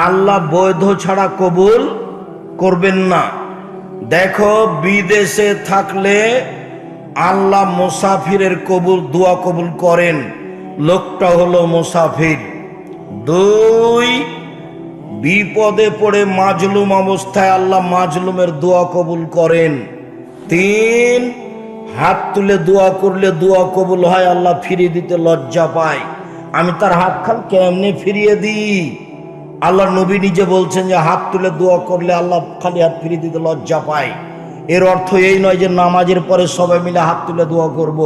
আল্লাহ বৈধ ছাড়া কবুল করবেন না। দেখো, বিদেশে থাকলে আল্লাহ মুসাফিরের দোয়া কবুল করেন। লোকটা হলো মুসাফির। 2, বিপদে পড়ে মাজলুম অবস্থায় আল্লাহ মাজলুমের দোয়া কবুল করেন। 3, হাত তুলে দোয়া করলে দোয়া কবুল হয়, আল্লাহ ফিরিয়ে দিতে লজ্জা পায়। আমি তার হাত খান কেমনে ফিরিয়ে দিই? আল্লাহ নবী নিজে বলছেন যে হাত তুলে দোয়া করলে আল্লাহ খালি হাত ফিরিয়ে দিতে লজ্জা পায়। এর অর্থ এই নয় যে নামাজের পরে সবাই মিলে হাত তুলে দোয়া করব,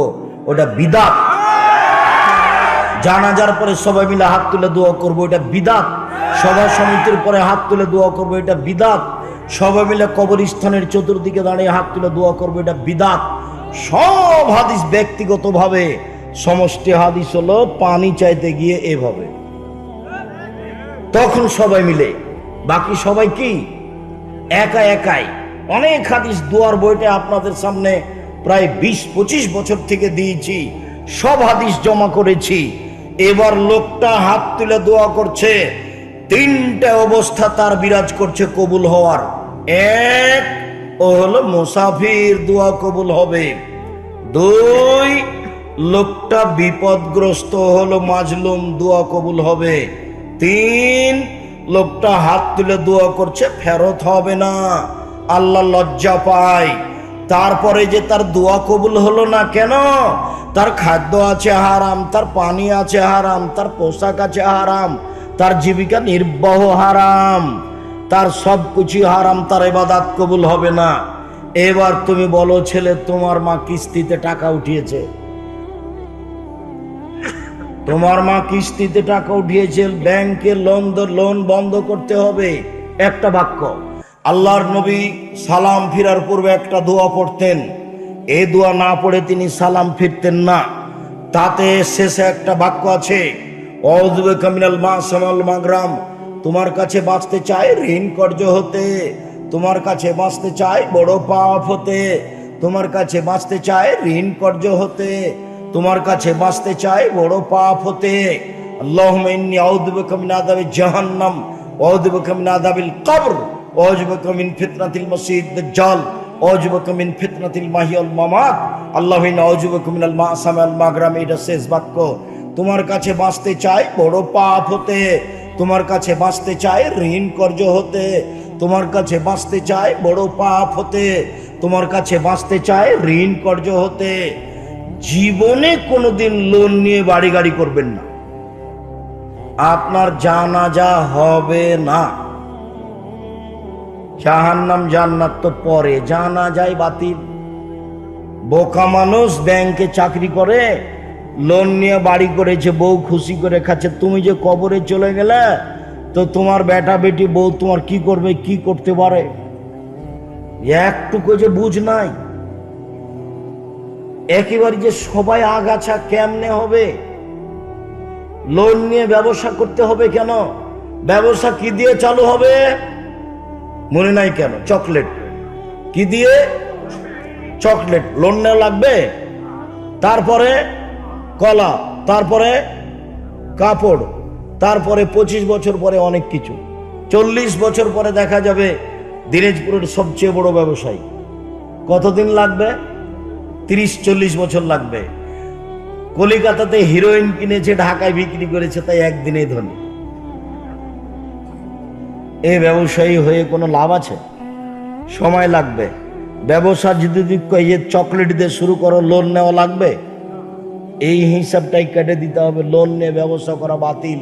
ওটা বিদআত। জানাজার পরে সবাই মিলে হাত তুলে দোয়া করব, এটা বিদআত। সভা সমিতির পরে হাত তুলে দোয়া করব, এটা বিদআত। সবাই মিলে কবরস্থানের চতুর্দিকে দাঁড়িয়ে হাত তুলে দোয়া করব, এটা বিদআত। সব হাদিস ব্যক্তিগতভাবে, সমষ্টি হাদিস হলো পানি চাইতে গিয়ে এভাবে, তখন সবাই মিলে। বাকি সবাই কি একা একাই। অনেক হাদিস দোয়ার বইটা আপনাদের সামনে প্রায় 20-25 বছর থেকে দিয়েছি, সব হাদিস জমা করেছি। এবার লোকটা হাত তুলে দোয়া করছে, 3টে অবস্থা তার বিরাজ করছে কবুল হওয়ার। 1, ও হলো মুসাফির, দোয়া কবুল হবে। 2, লোকটা বিপদগ্রস্ত, হলো মাজলুম, দোয়া কবুল হবে। 3, লোকটা হাত তুলে দোয়া করছে, ফেরত হবে না, আল্লাহ লজ্জা পায়। তারপরে যে তার দোয়া কবুল হলো না কেন? তার খাদ্য আছে হারাম, তার পানি আছে হারাম, তার পোশাক আছে হারাম, তার জীবিকা নির্বাহ হারাম, তার সব কিছু হারাম, তার ইবাদত কবুল হবে না। এবার তুমি বলো, ছেলে তোমার মা কিস্তিতে টাকা উঠিয়েছে, তোমার মা কিস্তিতে টাকা উঠিয়েছে, ব্যাংকে লোন বন্ধ করতে হবে। একটা বাক্য, আল্লাহর নবী সালাম ফিরার পূর্বে একটা দোয়া পড়তেন। এই দোয়া না পড়ে তিনি সালাম ফিরতেন না। তাতে শেষে একটা বাক্য আছে, আউযু বিকা মিনাল মা'সাম ওয়াল মাগরাম। তোমার কাছে বাঁচতে চাই ঋণ কর্জ হতে, তোমার কাছে বাঁচতে চাই বড় পাপ হতে, তোমার কাছে বাঁচতে চাই ঋণ কর্জ হতে, তোমার কাছে বাঁচতে চাই বড় পাপ হতে। আল্লাহুম্মা ইন্নী আউযু বিকা মিন আযাবিজ জাহান্নাম ওয়া আউযু বিকা মিন আযাবিল কবর ওয়া আউযু বিকা মিন ফিতনাতিল মাসীহিদ দাজ্জাল ওয়া আউযু বিকা মিন ফিতনাতিল মাহিয়া ওয়াল মামাত। আল্লাহুম্মা ইন্নী আউযু বিকা মিনাল মা'সাম ওয়াল মাগরাম। এটা শেষ বাক্য। তোমার কাছে বাঁচতে চাই বড় পাপ হতে, তোমার কাছে বাঁচতে চাই ঋণ কর্জ হতে, তোমার কাছে বাঁচতে চাই বড় পাপ হতে, তোমার কাছে বাঁচতে চাই ঋণ কর্জ হতে। জীবনে কোনোদিন লোন নিয়ে বাড়ি গাড়ি করবেন না, আপনার জানাজা হবে না। জাহান্নাম জান্নাত তো পরে, জানাজাই বাতিল। বোকা মানুষ ব্যাংকে চাকরি করে, লোন নিয়ে বাড়ি করেছে, বউ খুশি করে খাচ্ছে। তুমি যে কবরে চলে গেলে তো তোমার বেটা বেটি বউ তোমার কি করবে, কি করতে পারে, একটুকু যে বুঝ নাই। একেবারে যে সবাই আগাছা কেমনে হবে? লোন নিয়ে ব্যবসা করতে হবে কেন? ব্যবসা কি দিয়ে চালু হবে মনে নাই কেন? চকলেট। কি দিয়ে? চকলেট। লোন নেওয়া লাগবে, তারপরে কলা, তারপরে কাপড়, তারপরে 25 বছর পরে অনেক কিছু। 40 বছর পরে দেখা যাবে দিনাজপুরের সবচেয়ে বড় ব্যবসায়ী। কতদিন লাগবে? 30-40 বছর লাগবে। কলিকাতাতে হিরোইন কিনেছে, ঢাকায় বিক্রি করেছে, তাই একদিনেই ধনী। এই ব্যবসায়ী হয়ে কোনো লাভ আছে? সময় লাগবে। ব্যবসা যদি চকলেট দিয়ে শুরু করো, লোন নেওয়া লাগবে। এই হিসাবটাই কেটে দিতে হবে, লোন নিয়ে ব্যবসা করা বাতিল।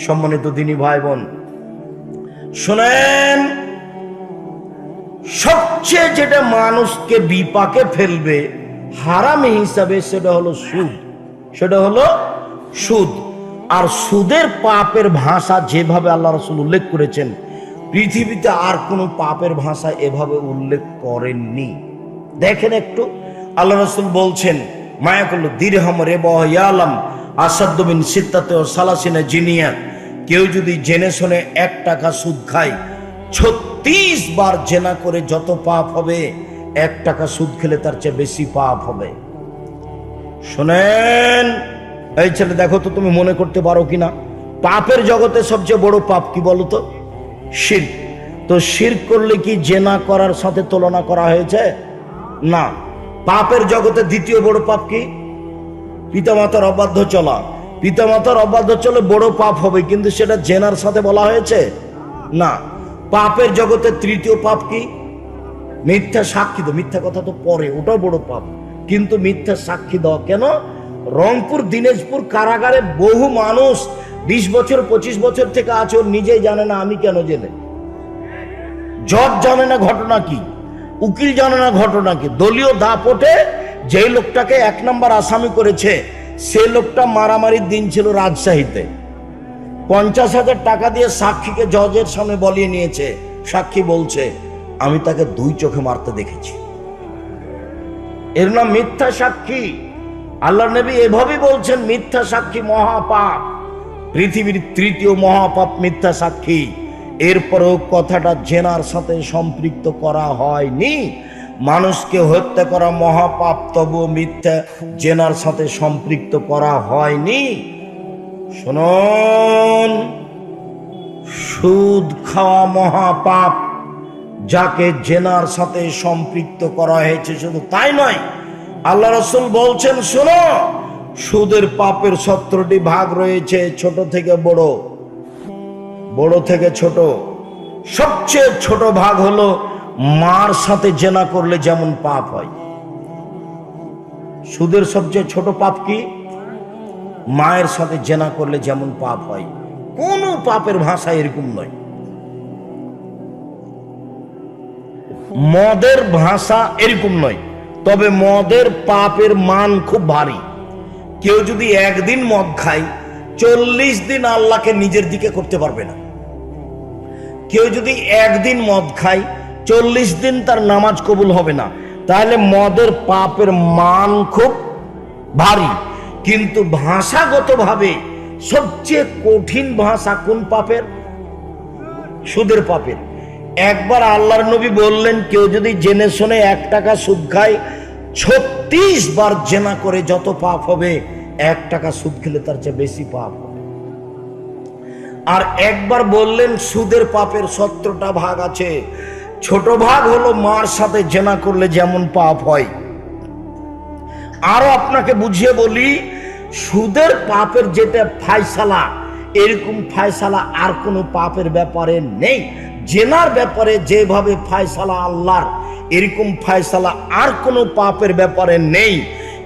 সম্মানিত দিনী ভাই বোন শোনেন, সবচেয়ে যেটা মানুষকে বিপাকে ফেলবে হারাম হিসাবে, সেটা হলো সুদ। সেটা হলো সুদ। আর সুদের পাপের ভাষা যেভাবে আল্লাহ রাসূল উল্লেখ করেছেন, পৃথিবীতে আর কোনো পাপের ভাষা এভাবে উল্লেখ করেননি। দেখেন একটু, আল্লাহ রাসূল বলছেন, মায়াকুল দিরহাম রিবা ইয়ালাম আসাদ্দু মিন সিত্তাতি ওয়া সালাসিনা জিনিয়া। কেউ যদি জেনে শুনে 1 টাকা সুদ খায়, 36 বার জেনা করে যত পাপ হবে, 1 টাকা সুদ খেলে তার চেয়ে বেশি পাপ হবে। শোনেন, এই ছেলে দেখো তো তুমি মনে করতে পারো কিনা, পাপের জগতে সবচেয়ে বড় পাপ কি বলতো? শিরক। তো শিরক করলে কি জেনা করার সাথে তুলনা করা হয়েছে? না। পাপের জগতে দ্বিতীয় বড় পাপ কি? পিতামাতার অবাধ্য চলা। পিতামাতার অবাধ্য চলে বড় পাপ হবে, কিন্তু সেটা জেনার সাথে বলা হয়েছে না। পাপের জগতে তৃতীয় পাপ কি? মিথ্যা সাক্ষী দেওয়া। মিথ্যা কথা তো পরে, ওটাও বড় পাপ, কিন্তু মিথ্যা সাক্ষী দেওয়া কেন? রংপুর দিনাজপুর কারাগারে বহু মানুষ 20 বছর 25 বছর থেকে আছে, ওর নিজেই জানে না আমি কেন জেলে। জজ জানে না ঘটনা কি, উকিল জানে না ঘটনা কি। দলীয় দাপটে যে লোকটাকে 1 নম্বর আসামি করেছে, সে লোকটা মারামারির দিন ছিল রাজশাহীতে। 50,000 টাকা দিয়ে সাক্ষীকে জজের সামনে বলিয়ে নিয়েছে। সাক্ষী বলছে আমি তাকে 2 চোখে মারতে দেখেছি। এর নাম মিথ্যা সাক্ষী। আল্লাহ নবী এভাবেই বলছেন, মিথ্যা সাক্ষী মহাপাপ, পৃথিবীর তৃতীয় মহাপাপ মিথ্যা সাক্ষী। এরপরেও কথাটা জেনার সাথে সম্পৃক্ত করা হয়নি। মানুষকে হত্যা করা মহাপাপ, তবুও মিথ্যা জেনার সাথে সম্পৃক্ত করা হয়নি। শুনুন, সুদ খাওয়া মহাপাপ, যাকে জেনার সাথে সম্পৃক্ত করা হয়েছে। শুধু তাই নয়, আল্লাহ রাসূল বলছেন, শোনো, সুদের পাপের 17টি ভাগ রয়েছে, ছোট থেকে বড়, বড় থেকে ছোট। সবচেয়ে ছোট ভাগ হলো মার সাথে জেনা করলে যেমন পাপ হয়। সুদের সবচেয়ে ছোট পাপ কি? মায়ের সাথে জেনা করলে যেমন পাপ হয়। কোন পাপের ভাষা এরকম নয়। মদের ভাষা এরকম নয়, তবে মদের পাপের মান খুব ভারী। কেউ যদি একদিন মদ খায়, 40 দিন আল্লাহকে নিজের দিকে করতে পারবে না। কেউ যদি একদিন মদ খায়, 40 দিন তার নামাজ কবুল হবে না। তাহলে মদের পাপের মান খুব ভারী। কিন্তু ভাষাগতভাবে সবচেয়ে কঠিন ভাষা কোন পাপের? সুদের পাপের। একবার আল্লাহর নবী বললেন, কেউ যদি জেনে শুনে 1 টাকা সুদ খায়, 36 বার জেনা করে যত পাপ হবে, 1 টাকা সুদ খেলে তার চেয়ে বেশি পাপ হবে। আর একবার বললেন, সুদের পাপের 17টা ভাগ আছে। ছোট ভাগ হলো মার সাথে জেনা করলে যেমন পাপ হয়। আরো আপনাকে বুঝিয়ে বলি, সুদের পাপের যেটা ফায়সালা, এরকম ফায়সালা আর কোনো পাপের ব্যাপারে নেই। জেনার ব্যাপারে যেভাবে ফায়সালা আল্লাহর, এরকম ফায়সালা আর কোনো পাপের ব্যাপারে নেই।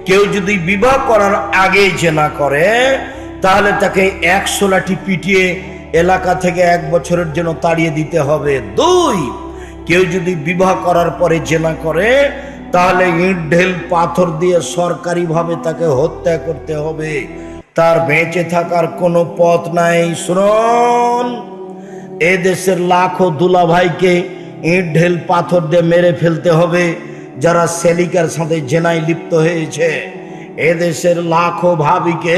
কেউ যদি বিবাহ করার আগেই জেনা করে, তাহলে তাকে 100 লাঠি পিটিয়ে এলাকা থেকে 1 বছরের জন্য তাড়িয়ে দিতে হবে। 2, কেউ যদি বিবাহ করার পরে জেনা করে, তাহলে ইট ঢেল পাথর দিয়ে সরকারিভাবে তাকে হত্যা করতে হবে। তার বেঁচে থাকার কোনো পথ নাই। শুনুন, এ দেশের লাখো দুলাভাইকে ইট ঢেল পাথর দিয়ে মেরে ফেলতে হবে যারা সেলিকার সাথে জেনায় লিপ্ত হয়েছে। এ দেশের লাখো ভাবিকে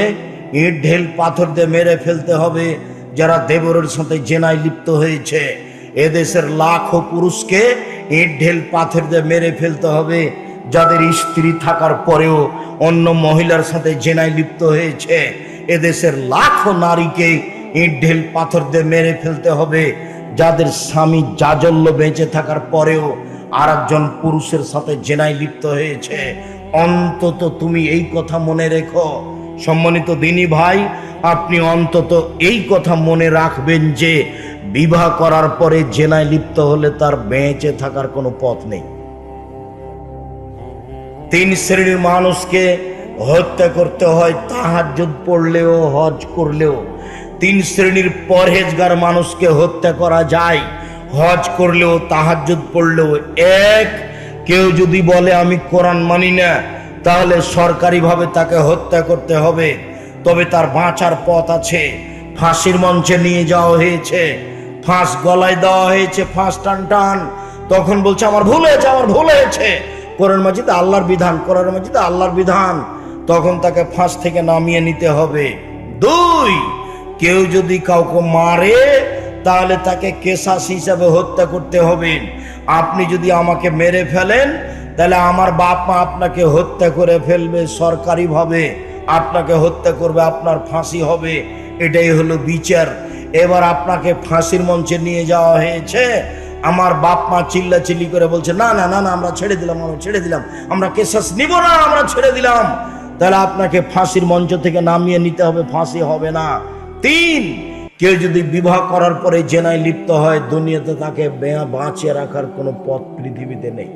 ইট ঢেল পাথর দিয়ে মেরে ফেলতে হবে যারা দেবরের সাথে জেনায় লিপ্ত হয়েছে। এদেশের লাখো পুরুষকে ইট ঢেল পাথর দিয়ে মেরে ফেলতে হবে যাদের স্ত্রী থাকার পরেও অন্য মহিলার সাথে জেনায় লিপ্ত হয়েছে। এদেশের লাখো নারীকে ইট ঢেল পাথর দিয়ে মেরে ফেলতে হবে যাদের স্বামী জাজল্য বেঁচে থাকার পরেও আরেকজন পুরুষের সাথে জেনায় লিপ্ত হয়েছে। অন্তত তুমি এই কথা মনে রেখো, সম্মানিত দিনী ভাই, আপনি অন্তত এই কথা মনে রাখবেন যে বিবাহ করার পরে জেনায় লিপ্ত হলে তার বেঁচে থাকার কোনো পথ নেই। 3 শ্রেণীর মানুষকে হত্যা করতে হয় তাহাজ্জুদ পড়লেও, হজ করলেও। 3 শ্রেণীর পরহেজগার মানুষকে হত্যা করা যায় হজ করলেও, তাহাজ্জুদ পড়লেও। 1, কেউ যদি বলে আমি কোরআন মানি না, তাহলে সরকারিভাবে তাকে হত্যা করতে হবে। তবে তার বাঁচার পথ আছে। ফাঁসির মঞ্চে নিয়ে যাওয়া হয়েছে, ফাঁস গলায় দেওয়া হয়েছে, ফাঁস টান টান, তখন বলছে আমার ভুল হয়েছে, আমার ভুল হয়েছে, কোরআন মাজিদে আল্লাহর বিধান, কোরআন মাজিদে আল্লাহর বিধান, তখন তাকে ফাঁস থেকে নামিয়ে নিতে হবে। 2, কেউ যদি কাউকে মারে, তাহলে তাকে কেসাস হিসাবে হত্যা করতে হবে। আপনি যদি আমাকে মেরে ফেলেন, তাহলে আমার বাপ মা আপনাকে হত্যা করে ফেলবে, সরকারিভাবে আপনাকে হত্যা করবে, আপনার ফাঁসি হবে। এটাই হলো বিচার। এবার আপনাকে ফাঁসির মঞ্চে নিয়ে যাওয়া হয়েছে। আমার বাপ মা চিল্লাচিল্লি করে বলছে না না না না, আমরা ছেড়ে দিলাম, আমরা ছেড়ে দিলাম, আমরা কেসাস নিব না, আমরা ছেড়ে দিলাম। তাহলে আপনাকে ফাঁসির মঞ্চ থেকে নামিয়ে নিতে হবে, ফাঁসি হবে না। 3, কেউ যদি বিবাহ করার পরে জেনায় লিপ্ত হয়, দুনিয়াতে তাকে বাঁচিয়ে রাখার কোনো পথ পৃথিবীতে নেই,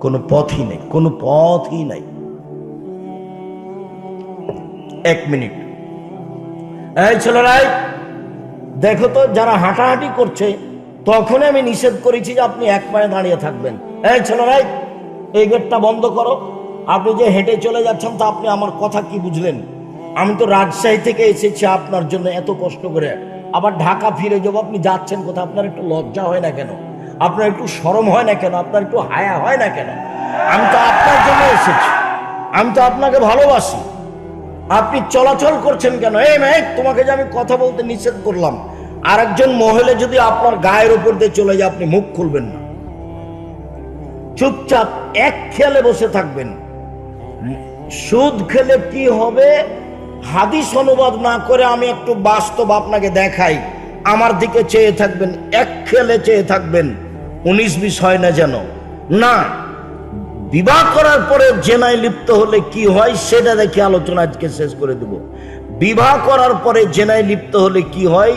কোনো পথই নেই, কোনো পথই নাই। 1 মিনিট, এই ছেলেরাই দেখো তো, যারা হাঁটাহাঁটি করছে তখন আমি নিষেধ করেছি যে আপনি এক পায়ে দাঁড়িয়ে থাকবেন। এই ছেলেরাই, এই গেটটা বন্ধ করো। আপনি যে হেঁটে চলে যাচ্ছেন, তা আপনি আমার কথা কি বুঝলেন? আমি তো রাজশাহী থেকে এসেছি আপনার জন্য এত কষ্ট করে, আবার ঢাকা ফিরে যাবো। আপনি যাচ্ছেন কোথায়? আপনার একটু লজ্জা হয় না কেন? আপনার একটু শরম হয় না কেন? আপনার একটু হায়া হয় না কেন? আমি তো আপনার জন্য এসেছি, আমি তো আপনাকে ভালোবাসি। আপনি চলাচল করছেন কেন? এই মেয়ে, তোমাকে যে আমি কথা বলতে নিষেধ করলাম, আরেকজন মহিলা যদি আপনার গায়ের উপর দিয়ে চলে যায়, আপনি মুখ খুলবেন না, চুপচাপ এক খেয়ালে বসে থাকবেন। সুদ খেলে কি হবে হাদিস অনুবাদ না করে আমি একটু বাস্তব আপনাকে দেখাই। আমার দিকে চেয়ে থাকবেন, এক খেয়ালে চেয়ে থাকবেন, 19-20 হয় না যেন। না, বিবাহ করার পরে জেনায় লিপ্ত হলে কি হয় সেটা দেখে আলোচনা আজকে শেষ করে দেব। বিবাহ করার পরে জেনায় লিপ্ত হলে কি হয়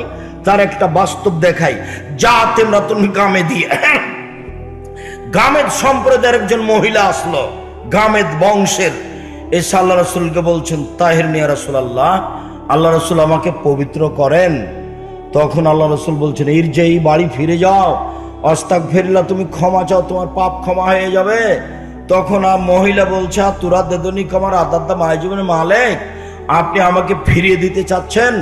তার একটা বাস্তব দেখাই। জাতে রাতুন গামেদি, গামেদ সম্প্রদায়ের একজন মহিলা আসলো, গামেদ বংশের। এসে আল্লাহ রাসূলকে বলছেন, তাহির নিয়া রাসূলুল্লাহ, আল্লাহ রাসূল আমাকে পবিত্র করেন। তখন আল্লাহ রাসূল বলছেন, ইরজাই, বাড়ি ফিরে যাও, আস্তাগফিরুল্লাহ, তুমি ক্ষমা চাও, তোমার পাপ ক্ষমা হয়ে যাবে। তখন মহিলা বলছে, তুরা দেদনি কামার আদাদ্দা মায়ের জীবনে মালিক, আপনি আমাকে ফিরিয়ে দিতে চাচ্ছেন?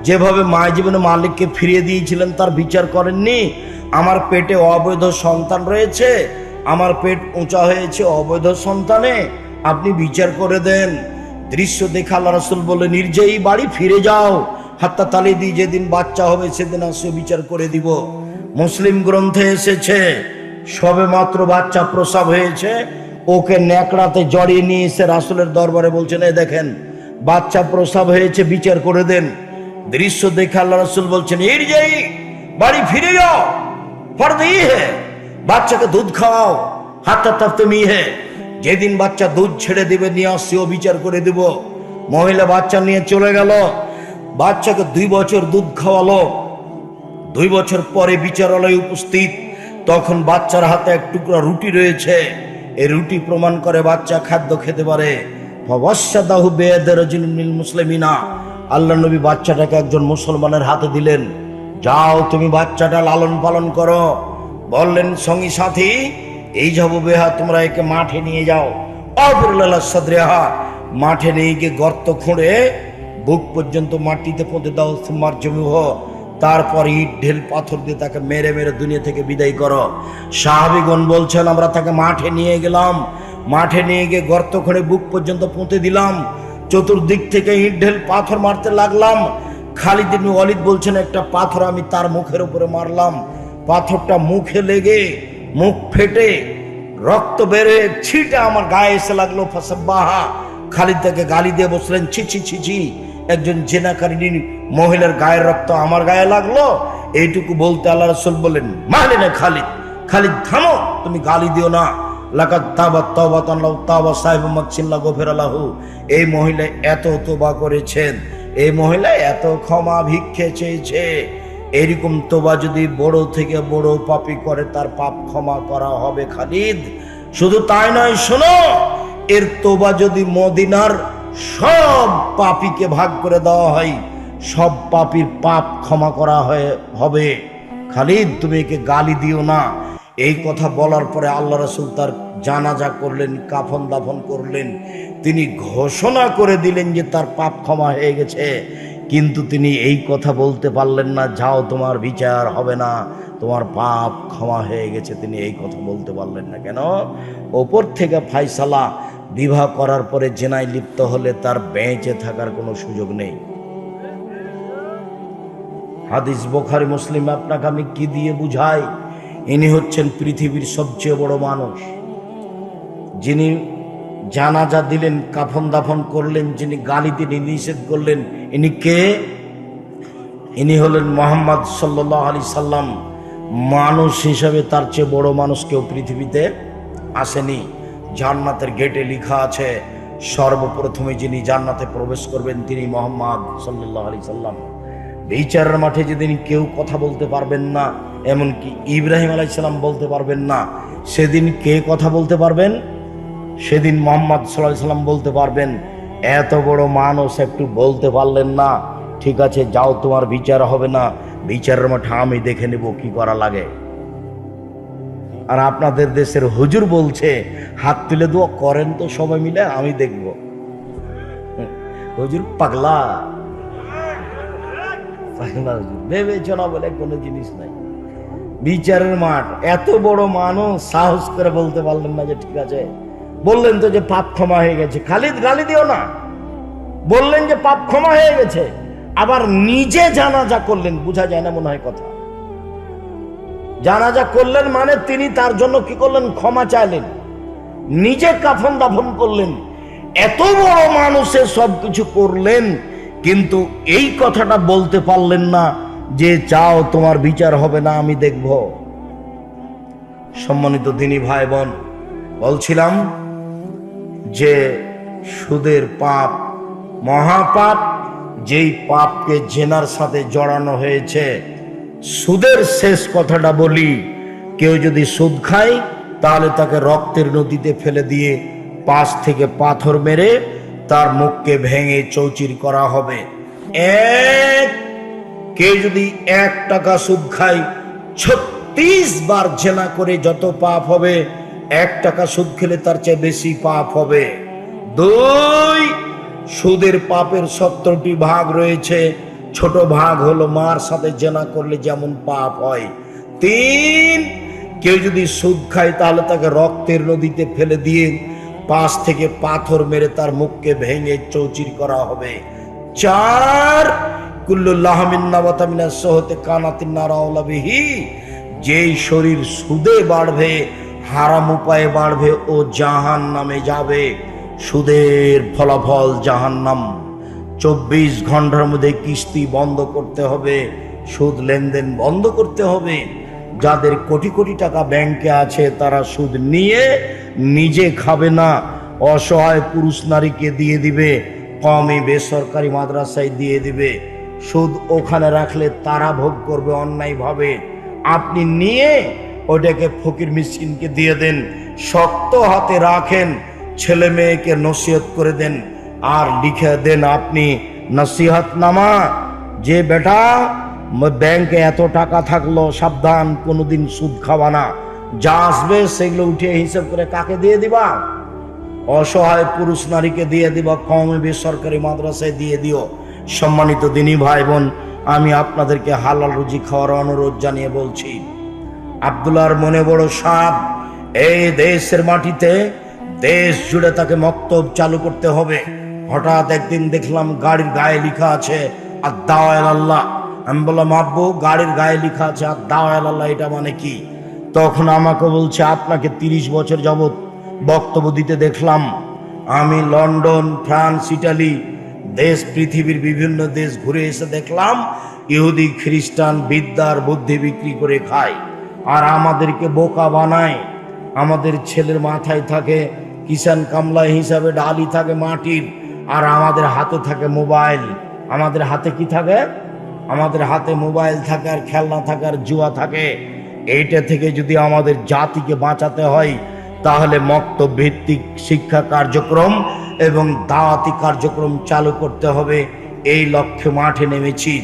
যেভাবে মায়ের জীবনে মালিককে ফিরিয়ে দিয়েছিলেন তার বিচার করেননি? আমার পেটে অবৈধ সন্তান রয়েছে, আমার পেট উঁচা হয়েছে অবৈধ সন্তানে, আপনি বিচার করে দেন। দৃশ্য দেখে আল্লাহ রাসূল বললেন, নির্জয়ী, বাড়ি ফিরে যাও, হাত্তা তালি দি, যেদিন বাচ্চা হবে সেদিন আসে বিচার করে দিব। মুসলিম গ্রন্থে এসেছে, সবে মাত্র বাচ্চা প্রসব হয়েছে, ওকে ন্যাকড়াতে জড়িয়ে নিয়ে এসে রাসূলের দরবারে বলছেন, এই দেখেন বাচ্চা প্রসব হয়েছে, বিচার করে দেন। দৃশ্য দেখে আল্লাহ রাসূল বলছেন, নির্জয়ী, বাড়ি ফিরে যাও, ফরজ ই হে, বাচ্চাকে দুধ খাওয়াও, হাত্তা তাফতুমি হে, যেদিন বাচ্চা দুধ ছেড়ে দিবে নিয়ে আসছি, ও বিচার করে দিব। মহিলা বাচ্চা নিয়ে চলে গেল, বাচ্চাকে 2 বছর দুধ খাওয়ালো। 2 বছর পরে বিচারালয় উপস্থিত, তখন বাচ্চার হাতে এক টুকরা রুটি রয়েছে। এই রুটি প্রমাণ করে বাচ্চা খাদ্য খেতে পারে। ফাওয়াশশাদাহু বিয়াদি রাজুলিন মিনাল মুসলিমিনা, আল্লাহ নবী বাচ্চাটাকে একজন মুসলমানের হাতে দিলেন, যাও তুমি বাচ্চাটা লালন পালন করো। বললেন সঙ্গী সাথী, এই যাব বেহা, তোমরা একে মাঠে নিয়ে যাও। সাদরিহা, মাঠে নিয়ে গিয়ে গর্ত খুঁড়ে বুক পর্যন্ত মাটিতে পুঁতে দাও। সুমার জমিহ, তারপর ইট ঢেল পাথর দিয়ে তাকে মেরে মেরে দুনিয়া থেকে বিদায় করো। সাহাবীগণ বলছেন, আমরা তাকে মাঠে নিয়ে গেলাম, মাঠে নিয়ে গিয়ে গর্ত খুঁড়ে বুক পর্যন্ত পুঁতে দিলাম, চতুর্দিক থেকে ইট ঢেল পাথর মারতে লাগলাম। খালিদ ইবনে ওয়ালিদ বলছেন, একটা পাথর আমি তার মুখের উপরে মারলাম, পাথরটা মুখে লেগে মুখ ফেটে রক্ত বেরে ছিটা আমার গায়ে এসে লাগলো। ফাসাব্বাহা, খালিদ তাকে গালি দিয়ে বসলেন, ছি ছি ছি ছি, একজন জেনাকারিনী মহিলার গায়ের রক্ত আমার গায়ে লাগলো। এইটুকু বলতে আল্লাহ রাসূল বললেন, মারলে না খালিদ, খালিদ থামো, তুমি গালি দিও না। লাকাদ তাবাত তাওবাতান লাউ তাওবা সাহিবু মাকসিল্লাহ গফিরালাহু, এই মহিলা এত তোবা করেছেন, এই মহিলা এত ক্ষমা ভিক্ষে চেয়েছে। এরকম তোবা যদি বড় থেকে বড় পাপী করে, তার পাপ ক্ষমা করা হবে খালিদ। শুধু তাই নয়, শোনো, এর তোবা যদি মদিনার সব পাপীকে ভাগ করে দেওয়া হয়, সব পাপীর পাপ ক্ষমা করা হবে। খালিদ, তুমি একে গালি দিও না। এই কথা বলার পরে আল্লাহ রাসূল তার জানাজা করলেন, কাফন দাফন করলেন। তিনি ঘোষণা করে দিলেন যে তার পাপ ক্ষমা হয়ে গেছে, কিন্তু তিনি এই কথা বলতে পারলেন না, যাও তোমার বিচার হবে না, তোমার পাপ ক্ষমা হয়ে গেছে। তিনি এই কথা বলতে পারলেন না। কেন? ওপর থেকে ফায়সালা, বিবাহ করার পরে জেনায় লিপ্ত হলে তার বেঁচে থাকার কোনো সুযোগ নেই। হাদিস বুখারী মুসলিম, আপনাকে আমি কি দিয়ে বুঝাই? ইনি হচ্ছেন পৃথিবীর সবচেয়ে বড় মানুষ, যিনি জানাজা দিলেন, কাফন দাফন করলেন, যিনি গালি তিনি নিষেধ করলেন, ইনি কে? ইনি হলেন মোহাম্মদ সাল্লাল্লাহু আলাইহি সাল্লাম। মানুষ হিসাবে তার চেয়ে বড় মানুষ কেউ পৃথিবীতে আসেনি। জান্নাতের গেটে লেখা আছে সর্বপ্রথমে যিনি জান্নাতে প্রবেশ করবেন তিনি মোহাম্মদ সাল্লাল্লাহু আলাইহি সাল্লাম। বিচারের মাঠে যেদিন কেউ কথা বলতে পারবেন না, এমনকি ইব্রাহিম আলাইহিস সালাম বলতে পারবেন না, সেদিন কে কথা বলতে পারবেন? সেদিন মোহাম্মদ সাল্লাল্লাহু আলাইহি সাল্লাম বলতে পারবেন। এত বড় মানুষ একটু বলতে পারলেন না, ঠিক আছে যাও, তোমার বিচার হবে না, বিচারের মাঠে আমি দেখে নেব কি করা লাগে। আর আপনাদের দেশের হুজুর বলছে হাত তুলে দোয়া করেন তো সবাই মিলে, আমি দেখব। হুজুর পাগলা, বিবেচনা বলে কোনো জিনিস নাই। বিচারের মাঠ, এত বড় মানুষ সাহস করে বলতে পারলেন না যে ঠিক আছে, বললেন তো যে পাপ ক্ষমা হয়ে গেছে, খালি গালি দিও না, বললেন যে পাপ ক্ষমা হয়ে গেছে, আবার নিজে জানাজা করলেন। বোঝা যায় না মনে হয় কথা? জানাজা করলেন মানে তিনি তার জন্য কি করলেন? ক্ষমা চাইলেন, নিজে কাফন দাফন করলেন। এত বড় মানুষে সবকিছু করলেন, কিন্তু এই কথাটা বলতে পারলেন না যে চাও তোমার বিচার হবে না, আমি দেখব। সম্মানিত দিনী ভাই বোন, বলছিলাম যে সুদের পাপ মহাপাপ, যেই পাপকে জেনার সাথে জড়ানো হয়েছে। সুদের শেষ কথাটা বলি, কেউ যদি সুদ খায় তাহলে তাকে রক্তের নদীতে ফেলে দিয়ে পাশ থেকে পাথর মেরে তার মুখকে ভেঙে চৌচির করা হবে। কেউ যদি 1 টাকা সুদ খায়, 36 বার জেনা করে যত পাপ হবে, 1 টাকা সুদ খেলে তার চেয়ে বেশি পাপ হবে। 2, সুদের পাপের 70টি ভাগ রয়েছে। ছোট ভাগ হলো মার সাথে জেনা করলে যেমন পাপ হয়। 3, কেউ যদি সুদ খায় তাহলে তাকে রক্তের নদীতে ফেলে দিয়ে পাশ থেকে পাথর মেরে তার মুখকে ভেঙে চৌচির করা হবে। 4, কুল্লু লাহমিন নাবাতা মিনাস সহতে কানাতিন নারাউলা বিহি, যেই শরীর সুদে বাড়বে, হারাম উপায়ে বাড়বে, ও জাহান্নামে যাবে। সুদের ফলাফল জাহান্নাম। 24 ঘন্টার মধ্যে কিস্তি বন্ধ করতে হবে, সুদ লেনদেন বন্ধ করতে হবে। যাদের কোটি কোটি টাকা ব্যাংকে আছে তারা সুদ নিয়ে নিজে খাবে না, অসহায় পুরুষ নারীকে দিয়ে দিবে, কওমি বেসরকারি মাদ্রাসায় দিয়ে দিবে। সুদ ওখানে রাখলে তারা ভোগ করবে অন্যায়ভাবে। আপনি নিয়ে ওটাকে ফকির মিসকিনকে দিয়ে দেন, শক্ত হাতে রাখেন, ছেলে মেয়েকে নসিহত করে দেন, আর লিখে দেন আপনি নসিহতনামা যে বেটা ব্যাংকে এত টাকা থাকলো, সাবধান, কোনোদিন সুদ খাওয়া না, যা আসবে সেগুলো উঠে হিসাব করে কাকে দিয়ে দিবা? অসহায় পুরুষ নারীকে দিয়ে দিবা, কওমি বেসরকারি মাদ্রাসায় দিয়ে দিও। সম্মানিত দিনী ভাই বোন, আমি আপনাদেরকে হালাল রুজি খাওয়ার অনুরোধ জানিয়ে বলছি, আব্দুল্লাহর মনে বড় সাপ। এই দেশের মাটিতে দেশ জুড়ে তাকে মক্তব চালু করতে হবে। হঠাৎ একদিন দেখলাম গাড়ির গায়ে লেখা আছে আদ-দাওয়া ইলাল্লাহ। আমি বললাম আব্বু, গাড়ির গায়ে লেখা আছে আদ-দাওয়া ইলাল্লাহ, এটা মানে কি? তখন আমাকে বলছে আপনাকে 30 বছর যাবত বক্তব্য দিতে দেখলাম। আমি লন্ডন, ফ্রান্স, ইটালি দেশ, পৃথিবীর বিভিন্ন দেশ ঘুরে এসে দেখলাম ইহুদি খ্রিস্টান বিদ্যার বুদ্ধি বিক্রি করে খায়, আর আমাদেরকে বোকা বানায়। আমাদের ছেলের মাথায় থাকে কিষান কামলা হিসাবে ডালি থাকে মাটির, আর আমাদের হাতে থাকে মোবাইল। আমাদের হাতে কি থাকে? আমাদের হাতে মোবাইল থাকে, আর খেলনা থাকে, আর জুয়া থাকে। এইটা থেকে যদি আমাদের জাতিকে বাঁচাতে হয় তাহলে মক্তব ভিত্তিক শিক্ষা কার্যক্রম এবং দাওয়াতি কার্যক্রম চালু করতে হবে। এই লক্ষ্যে মাঠে নেমেছি।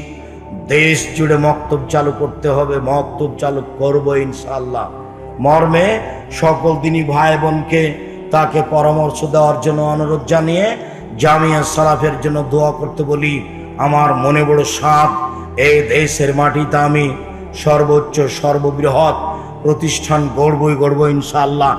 দেশ জুড়ে মক্তব চালু করতে হবে, মক্তব চালু করব ইনশাআল্লাহ। মর্মে সকল দিনী ভাই বোনকে তাকে পরামর্শ দেওয়ার জন্য অনুরোধ জানিয়ে জামিয়া সালাফের জন্য দোয়া করতে বলি। আমার মনে বড় সাধ, এই দেশের মাটিতে আমি সর্বোচ্চ সর্ববৃহৎ প্রতিষ্ঠান গড়বই ইনশাআল্লাহ।